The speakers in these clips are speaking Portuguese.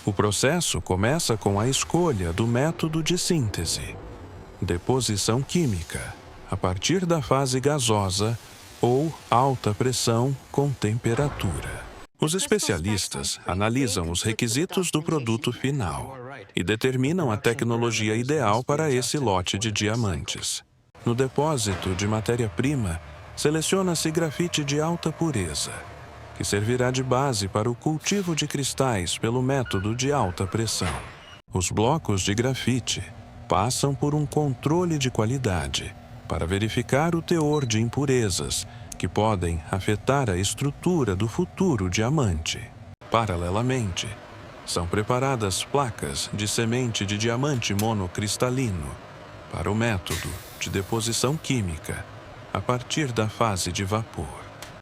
O processo começa com a escolha do método de síntese, deposição química, a partir da fase gasosa ou alta pressão com temperatura. Os especialistas analisam os requisitos do produto final e determinam a tecnologia ideal para esse lote de diamantes. No depósito de matéria-prima, seleciona-se grafite de alta pureza, que servirá de base para o cultivo de cristais pelo método de alta pressão. Os blocos de grafite passam por um controle de qualidade para verificar o teor de impurezas que podem afetar a estrutura do futuro diamante. Paralelamente, são preparadas placas de semente de diamante monocristalino para o método de deposição química a partir da fase de vapor.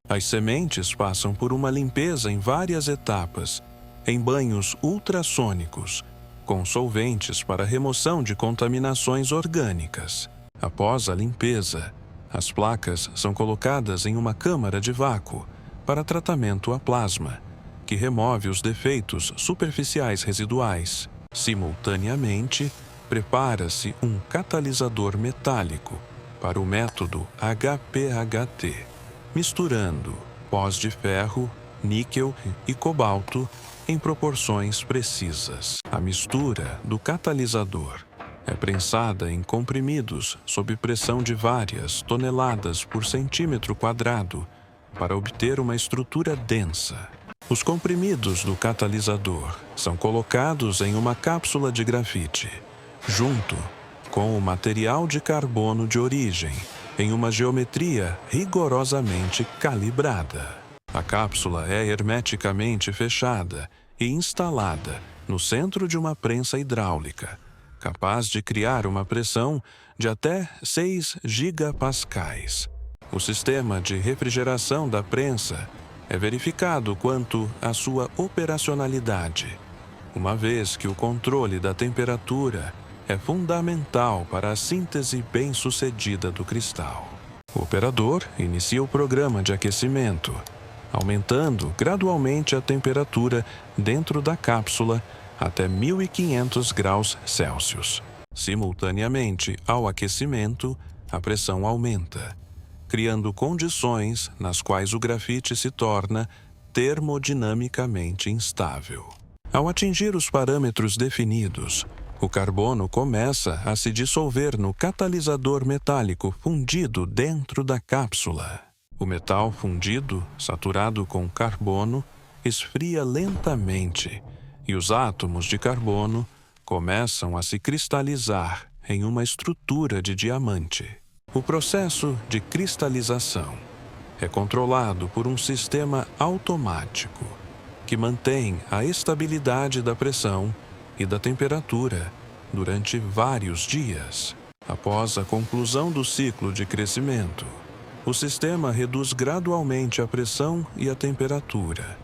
As sementes passam por uma limpeza em várias etapas, em banhos ultrassônicos, com solventes para remoção de contaminações orgânicas. Após a limpeza, as placas são colocadas em uma câmara de vácuo para tratamento a plasma, que remove os defeitos superficiais residuais. Simultaneamente, prepara-se um catalisador metálico para o método HPHT, misturando pós de ferro, níquel e cobalto em proporções precisas. A mistura do catalisador é prensada em comprimidos sob pressão de várias toneladas por centímetro quadrado para obter uma estrutura densa. Os comprimidos do catalisador são colocados em uma cápsula de grafite, junto com o material de carbono de origem, em uma geometria rigorosamente calibrada. A cápsula é hermeticamente fechada e instalada no centro de uma prensa hidráulica, capaz de criar uma pressão de até 6 gigapascais. O sistema de refrigeração da prensa é verificado quanto à sua operacionalidade, uma vez que o controle da temperatura é fundamental para a síntese bem-sucedida do cristal. O operador inicia o programa de aquecimento, aumentando gradualmente a temperatura dentro da cápsula até 1500 graus Celsius. Simultaneamente ao aquecimento, a pressão aumenta, criando condições nas quais o grafite se torna termodinamicamente instável. Ao atingir os parâmetros definidos, o carbono começa a se dissolver no catalisador metálico fundido dentro da cápsula. O metal fundido, saturado com carbono, esfria lentamente e os átomos de carbono começam a se cristalizar em uma estrutura de diamante. O processo de cristalização é controlado por um sistema automático que mantém a estabilidade da pressão e da temperatura durante vários dias. Após a conclusão do ciclo de crescimento, o sistema reduz gradualmente a pressão e a temperatura,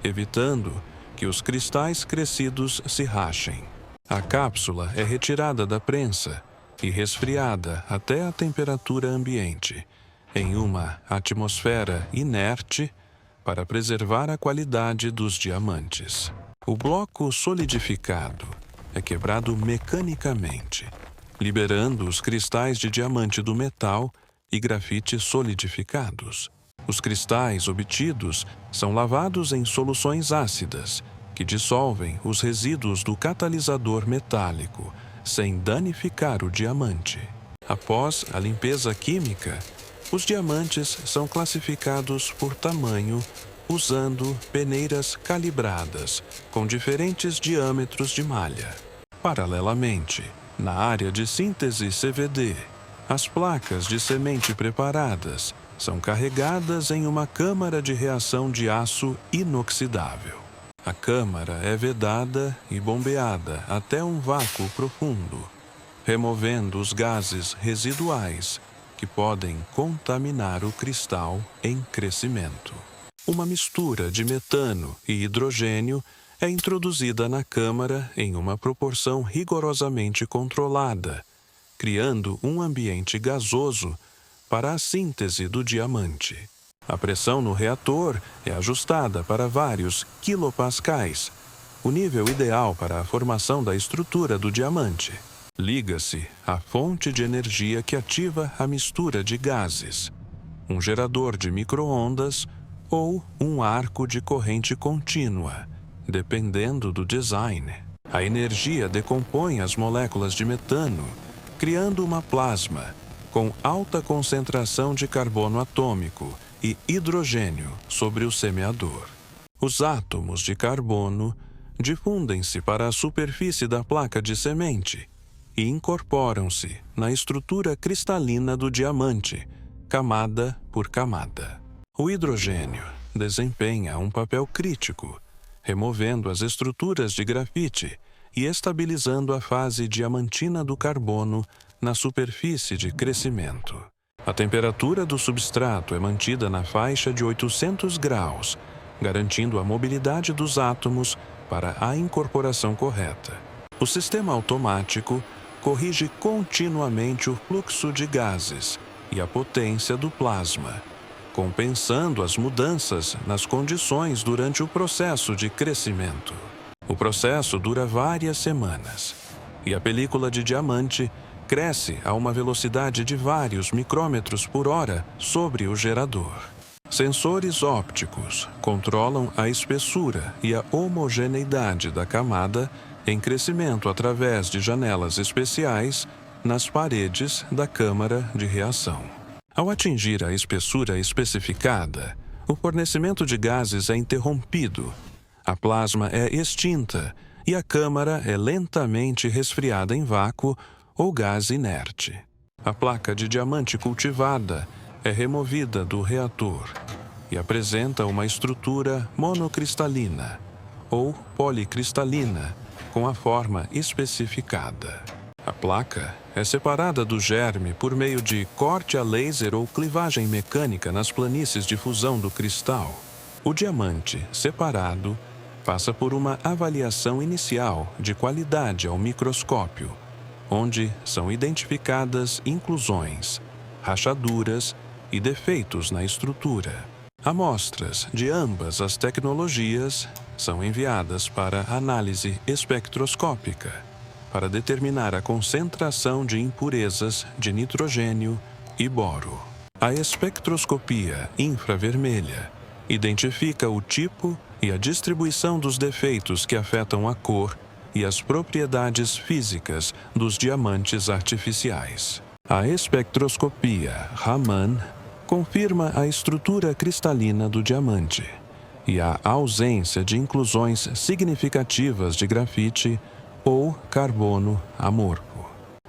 evitando que os cristais crescidos se rachem. A cápsula é retirada da prensa e resfriada até a temperatura ambiente, em uma atmosfera inerte, para preservar a qualidade dos diamantes. O bloco solidificado é quebrado mecanicamente, liberando os cristais de diamante do metal e grafite solidificados. Os cristais obtidos são lavados em soluções ácidas, que dissolvem os resíduos do catalisador metálico, sem danificar o diamante. Após a limpeza química, os diamantes são classificados por tamanho usando peneiras calibradas com diferentes diâmetros de malha. Paralelamente, na área de síntese CVD, as placas de semente preparadas são carregadas em uma câmara de reação de aço inoxidável. A câmara é vedada e bombeada até um vácuo profundo, removendo os gases residuais que podem contaminar o cristal em crescimento. Uma mistura de metano e hidrogênio é introduzida na câmara em uma proporção rigorosamente controlada, criando um ambiente gasoso para a síntese do diamante. A pressão no reator é ajustada para vários quilopascais, o nível ideal para a formação da estrutura do diamante. Liga-se à fonte de energia que ativa a mistura de gases, um gerador de micro-ondas ou um arco de corrente contínua, dependendo do design. A energia decompõe as moléculas de metano, criando uma plasma com alta concentração de carbono atômico e hidrogênio sobre o semeador. Os átomos de carbono difundem-se para a superfície da placa de semente e incorporam-se na estrutura cristalina do diamante, camada por camada. O hidrogênio desempenha um papel crítico, removendo as estruturas de grafite e estabilizando a fase diamantina do carbono na superfície de crescimento. A temperatura do substrato é mantida na faixa de 800 graus, garantindo a mobilidade dos átomos para a incorporação correta. O sistema automático corrige continuamente o fluxo de gases e a potência do plasma, compensando as mudanças nas condições durante o processo de crescimento. O processo dura várias semanas, e a película de diamante cresce a uma velocidade de vários micrômetros por hora sobre o gerador. Sensores ópticos controlam a espessura e a homogeneidade da camada em crescimento através de janelas especiais nas paredes da câmara de reação. Ao atingir a espessura especificada, o fornecimento de gases é interrompido, a plasma é extinta e a câmara é lentamente resfriada em vácuo ou gás inerte. A placa de diamante cultivada é removida do reator e apresenta uma estrutura monocristalina ou policristalina com a forma especificada. A placa é separada do germe por meio de corte a laser ou clivagem mecânica nas planícies de fusão do cristal. O diamante separado passa por uma avaliação inicial de qualidade ao microscópio, onde são identificadas inclusões, rachaduras e defeitos na estrutura. Amostras de ambas as tecnologias são enviadas para análise espectroscópica, para determinar a concentração de impurezas de nitrogênio e boro. A espectroscopia infravermelha identifica o tipo e a distribuição dos defeitos que afetam a cor e as propriedades físicas dos diamantes artificiais. A espectroscopia Raman confirma a estrutura cristalina do diamante e a ausência de inclusões significativas de grafite ou carbono amorfo.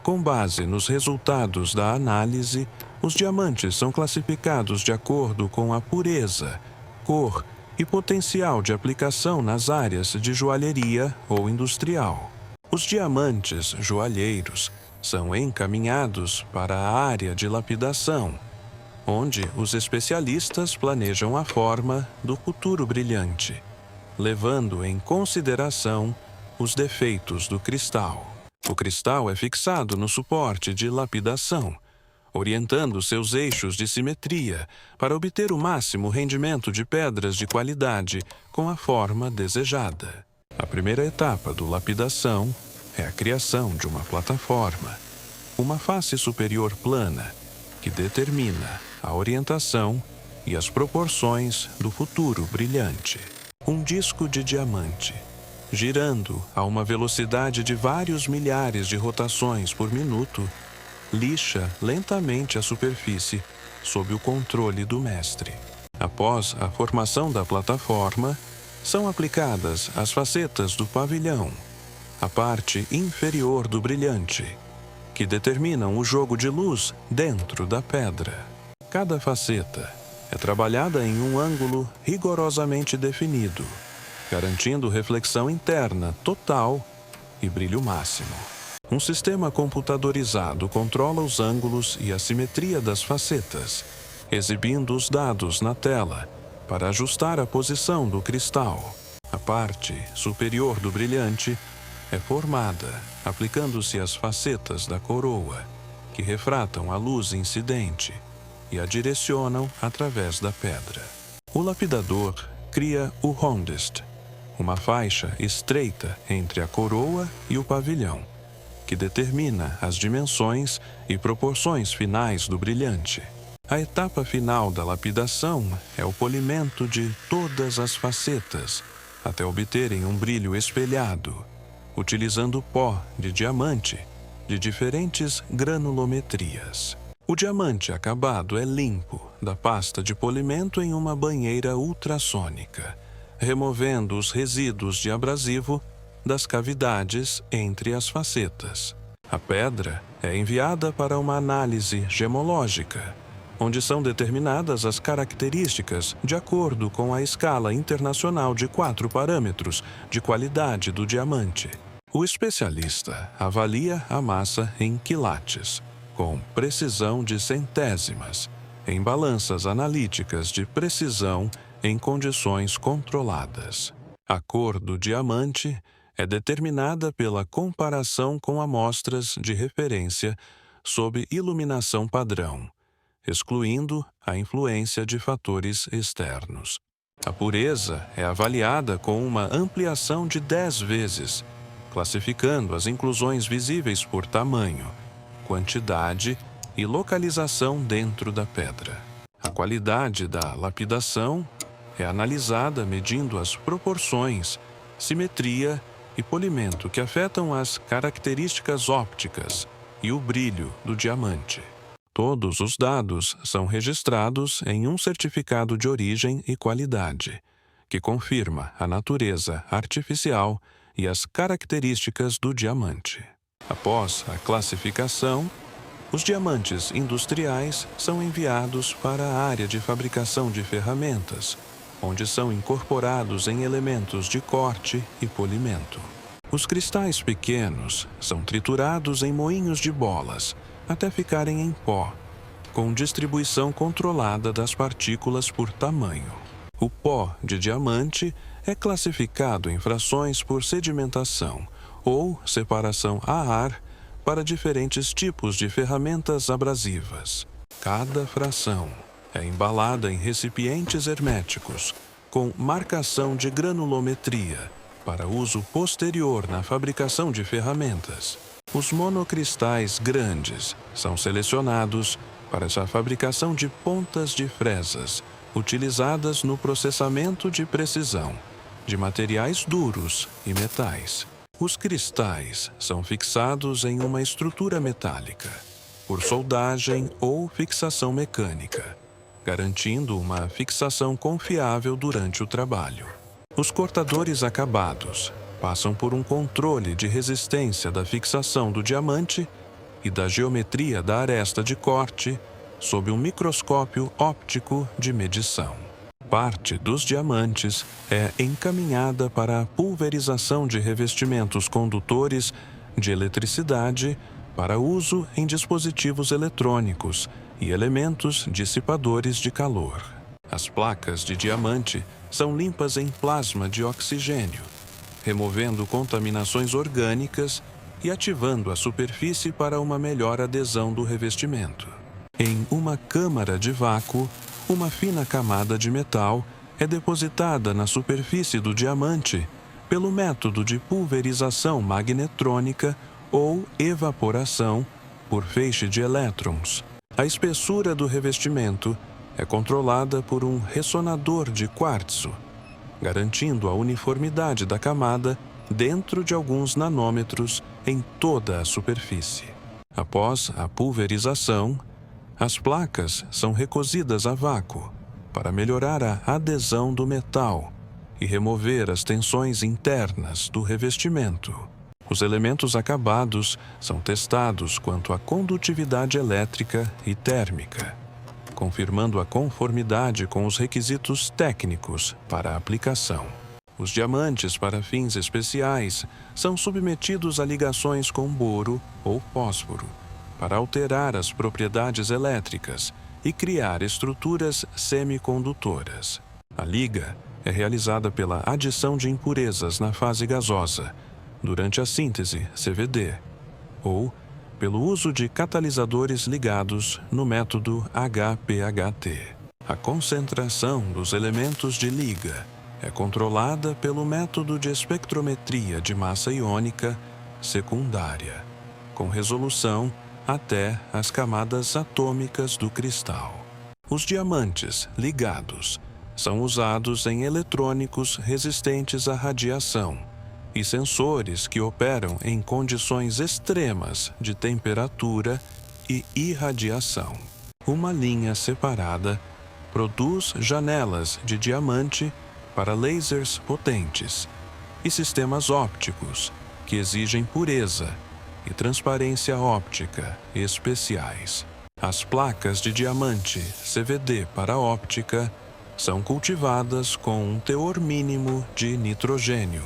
Com base nos resultados da análise, os diamantes são classificados de acordo com a pureza, cor e potencial de aplicação nas áreas de joalheria ou industrial. Os diamantes joalheiros são encaminhados para a área de lapidação, onde os especialistas planejam a forma do futuro brilhante, levando em consideração os defeitos do cristal. O cristal é fixado no suporte de lapidação, orientando seus eixos de simetria para obter o máximo rendimento de pedras de qualidade com a forma desejada. A primeira etapa do lapidação é a criação de uma plataforma, uma face superior plana, que determina a orientação e as proporções do futuro brilhante. Um disco de diamante, girando a uma velocidade de vários milhares de rotações por minuto, lixa lentamente a superfície sob o controle do mestre. Após a formação da plataforma, são aplicadas as facetas do pavilhão, a parte inferior do brilhante, que determinam o jogo de luz dentro da pedra. Cada faceta é trabalhada em um ângulo rigorosamente definido, garantindo reflexão interna total e brilho máximo. Um sistema computadorizado controla os ângulos e a simetria das facetas, exibindo os dados na tela para ajustar a posição do cristal. A parte superior do brilhante é formada aplicando-se as facetas da coroa, que refratam a luz incidente e a direcionam através da pedra. O lapidador cria o Hondist, uma faixa estreita entre a coroa e o pavilhão, que determina as dimensões e proporções finais do brilhante. A etapa final da lapidação é o polimento de todas as facetas, até obterem um brilho espelhado, utilizando pó de diamante de diferentes granulometrias. O diamante acabado é limpo da pasta de polimento em uma banheira ultrassônica, removendo os resíduos de abrasivo das cavidades entre as facetas. A pedra é enviada para uma análise gemológica, onde são determinadas as características de acordo com a escala internacional de 4 parâmetros de qualidade do diamante. O especialista avalia a massa em quilates, com precisão de centésimas, em balanças analíticas de precisão em condições controladas. A cor do diamante é determinada pela comparação com amostras de referência sob iluminação padrão, excluindo a influência de fatores externos. A pureza é avaliada com uma ampliação de 10 vezes, classificando as inclusões visíveis por tamanho, quantidade e localização dentro da pedra. A qualidade da lapidação é analisada medindo as proporções, simetria e polimento que afetam as características ópticas e o brilho do diamante. Todos os dados são registrados em um certificado de origem e qualidade, que confirma a natureza artificial e as características do diamante. Após a classificação, os diamantes industriais são enviados para a área de fabricação de ferramentas, onde são incorporados em elementos de corte e polimento. Os cristais pequenos são triturados em moinhos de bolas, até ficarem em pó, com distribuição controlada das partículas por tamanho. O pó de diamante é classificado em frações por sedimentação ou separação a ar para diferentes tipos de ferramentas abrasivas. Cada fração é embalada em recipientes herméticos, com marcação de granulometria, para uso posterior na fabricação de ferramentas. Os monocristais grandes são selecionados para a fabricação de pontas de fresas, utilizadas no processamento de precisão de materiais duros e metais. Os cristais são fixados em uma estrutura metálica, por soldagem ou fixação mecânica, garantindo uma fixação confiável durante o trabalho. Os cortadores acabados passam por um controle de resistência da fixação do diamante e da geometria da aresta de corte sob um microscópio óptico de medição. Parte dos diamantes é encaminhada para a pulverização de revestimentos condutores de eletricidade para uso em dispositivos eletrônicos e elementos dissipadores de calor. As placas de diamante são limpas em plasma de oxigênio, removendo contaminações orgânicas e ativando a superfície para uma melhor adesão do revestimento. Em uma câmara de vácuo, uma fina camada de metal é depositada na superfície do diamante pelo método de pulverização magnetrônica ou evaporação por feixe de elétrons. A espessura do revestimento é controlada por um ressonador de quartzo, garantindo a uniformidade da camada dentro de alguns nanômetros em toda a superfície. Após a pulverização, as placas são recozidas a vácuo para melhorar a adesão do metal e remover as tensões internas do revestimento. Os elementos acabados são testados quanto à condutividade elétrica e térmica, confirmando a conformidade com os requisitos técnicos para a aplicação. Os diamantes para fins especiais são submetidos a ligações com boro ou fósforo para alterar as propriedades elétricas e criar estruturas semicondutoras. A liga é realizada pela adição de impurezas na fase gasosa, durante a síntese CVD, ou pelo uso de catalisadores ligados no método HPHT. A concentração dos elementos de liga é controlada pelo método de espectrometria de massa iônica secundária, com resolução até as camadas atômicas do cristal. Os diamantes ligados são usados em eletrônicos resistentes à radiação e sensores que operam em condições extremas de temperatura e irradiação. Uma linha separada produz janelas de diamante para lasers potentes e sistemas ópticos que exigem pureza e transparência óptica especiais. As placas de diamante CVD para óptica são cultivadas com um teor mínimo de nitrogênio,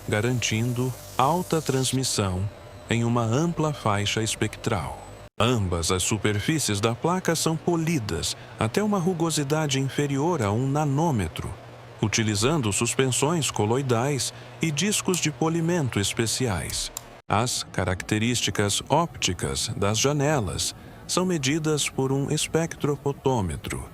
garantindo alta transmissão em uma ampla faixa espectral. Ambas as superfícies da placa são polidas até uma rugosidade inferior a 1 nanômetro, utilizando suspensões coloidais e discos de polimento especiais. As características ópticas das janelas são medidas por um espectropotômetro,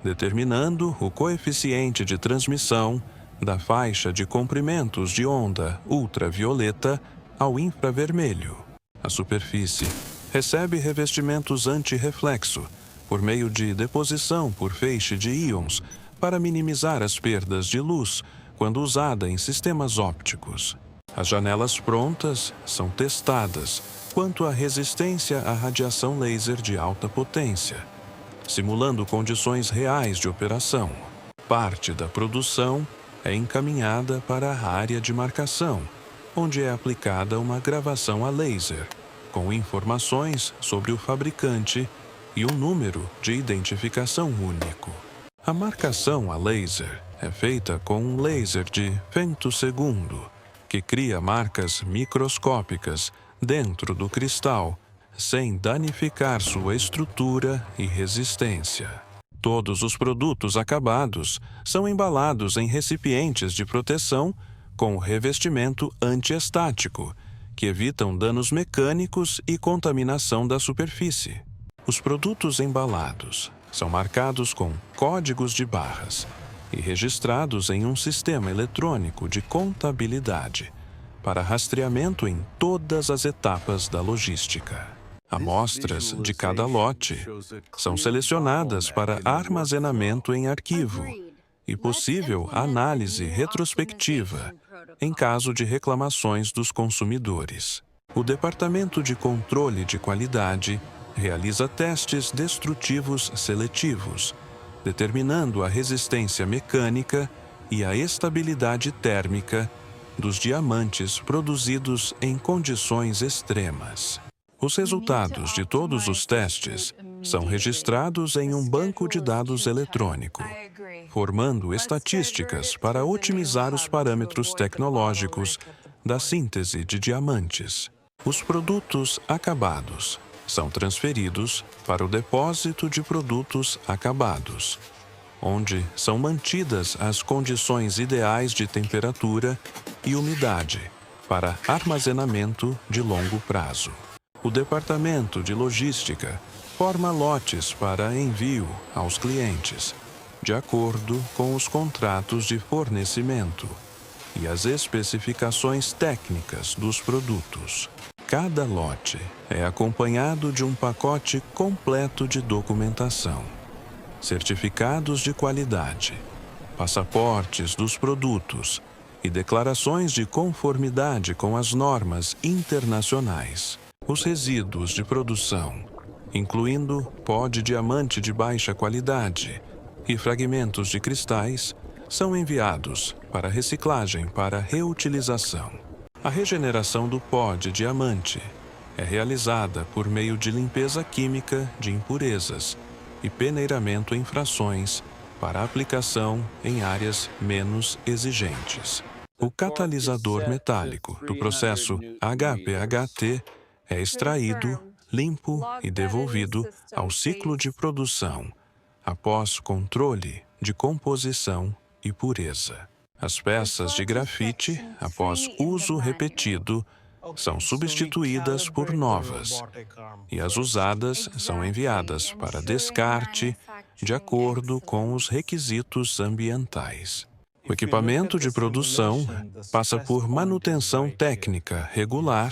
determinando o coeficiente de transmissão da faixa de comprimentos de onda ultravioleta ao infravermelho. A superfície recebe revestimentos anti-reflexo por meio de deposição por feixe de íons para minimizar as perdas de luz quando usada em sistemas ópticos. As janelas prontas são testadas quanto à resistência à radiação laser de alta potência, simulando condições reais de operação. Parte da produção é encaminhada para a área de marcação, onde é aplicada uma gravação a laser, com informações sobre o fabricante e um número de identificação único. A marcação a laser é feita com um laser de femtosegundo, que cria marcas microscópicas dentro do cristal, sem danificar sua estrutura e resistência. Todos os produtos acabados são embalados em recipientes de proteção com revestimento antiestático, que evitam danos mecânicos e contaminação da superfície. Os produtos embalados são marcados com códigos de barras e registrados em um sistema eletrônico de contabilidade para rastreamento em todas as etapas da logística. Amostras de cada lote são selecionadas para armazenamento em arquivo e possível análise retrospectiva em caso de reclamações dos consumidores. O Departamento de Controle de Qualidade realiza testes destrutivos seletivos, determinando a resistência mecânica e a estabilidade térmica dos diamantes produzidos em condições extremas. Os resultados de todos os testes são registrados em um banco de dados eletrônico, formando estatísticas para otimizar os parâmetros tecnológicos da síntese de diamantes. Os produtos acabados são transferidos para o depósito de produtos acabados, onde são mantidas as condições ideais de temperatura e umidade para armazenamento de longo prazo. O Departamento de Logística forma lotes para envio aos clientes, de acordo com os contratos de fornecimento e as especificações técnicas dos produtos. Cada lote é acompanhado de um pacote completo de documentação, certificados de qualidade, passaportes dos produtos e declarações de conformidade com as normas internacionais. Os resíduos de produção, incluindo pó de diamante de baixa qualidade e fragmentos de cristais, são enviados para reciclagem para reutilização. A regeneração do pó de diamante é realizada por meio de limpeza química de impurezas e peneiramento em frações para aplicação em áreas menos exigentes. O catalisador metálico do processo HPHT é extraído, limpo e devolvido ao ciclo de produção, após controle de composição e pureza. As peças de grafite, após uso repetido, são substituídas por novas, e as usadas são enviadas para descarte de acordo com os requisitos ambientais. O equipamento de produção passa por manutenção técnica regular,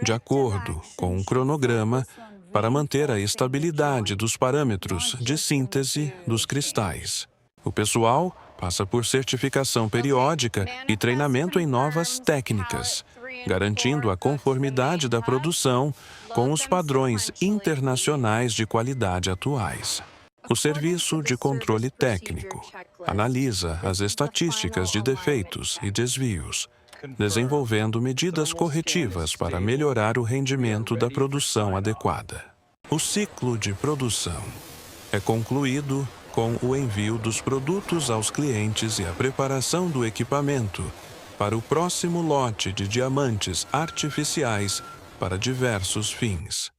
de acordo com um cronograma, para manter a estabilidade dos parâmetros de síntese dos cristais. O pessoal passa por certificação periódica e treinamento em novas técnicas, garantindo a conformidade da produção com os padrões internacionais de qualidade atuais. O Serviço de Controle Técnico analisa as estatísticas de defeitos e desvios, desenvolvendo medidas corretivas para melhorar o rendimento da produção adequada. O ciclo de produção é concluído com o envio dos produtos aos clientes e a preparação do equipamento para o próximo lote de diamantes artificiais para diversos fins.